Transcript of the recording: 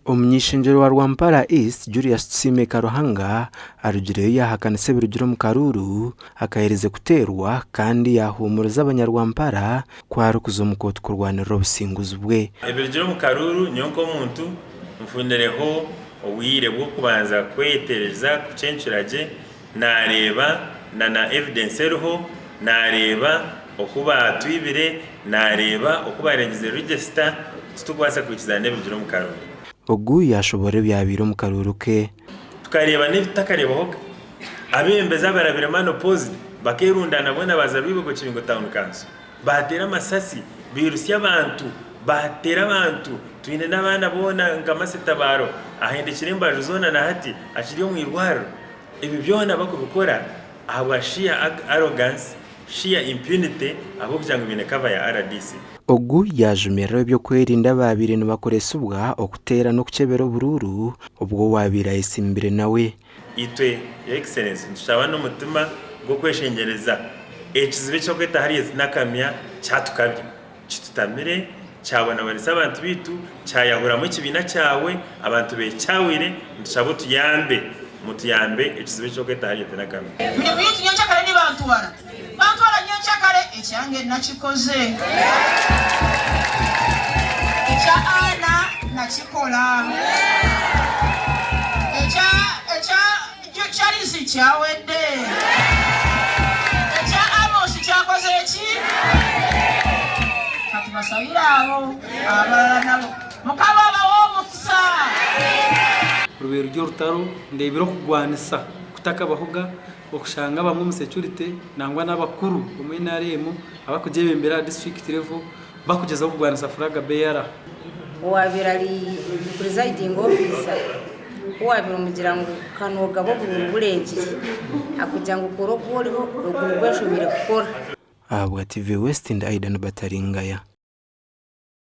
Omunyishinjiro wa Rwampara East Julius Tusiime Karuhanga arugireyo yahakaniise ebirugire omukaruuru akahereze kuterwa kandi yahumuriza abanyarwampara kwarukuza mu kooti kurwanirira obusinguzi bwe. Ebirugire omukaruuru nyonko omuntu mfundireho obwire bwo kubanza kwetereza kucenchurage nareba na evidence eriho nareba okuba twibire nareba okuba rengize register tutugwasa kwikizana ebirugire omukaruuru. Ogu yashobora byabira omukaruuru ke tukareba n'ibitakarebaho abembeza barabira mano pose bakerundana bona bazabibo ko kiringo town council batera amasasi birusya abantu batera abantu twine n'abana bona ngamasetabaro Ahindugire imbaje zona na hati akiri mu irwaro ibi byona bakubikora abashia arrogance shia impunity abo kujango bine cover ya RDC. Ogu yajumerera byo kwerinda babiri nibakoresubwa okutera no kucebera bururu ubwo wabira isimbire nawe. Itwe ya excellence ntushaba no mutima go kweshengereza ekizibe cyo kweta hariye nakamya cyatukabye kitutamire cyabona barisa abantu bitu cyayahura mu kibina cyawe abantu be cyawire ntushabo tuyambe mutuyambe ekizibe cyo kweta hariye nakamya. Mwe bitu nyanchakare ni bantu nyanchakare ekyange nakikoze Abaana nakikola Charisi kyawedde Amos kyakoze eki kati basabira abo abalala nabo mukaba bawo mukisa Rubero rutaro ndebiro kugwanisa kutaka bahuga okushanga bamwe mu security nangwa n'abakuru umwe naremo abakujye bembera district level bakugeza kugwanisa furaga beyara wabirali presiding officer wabiro mugira ngo kanoga bo burengire akujya ngo koro koriho rugweshomire gukora abwa TV WestNehinda bataringaya.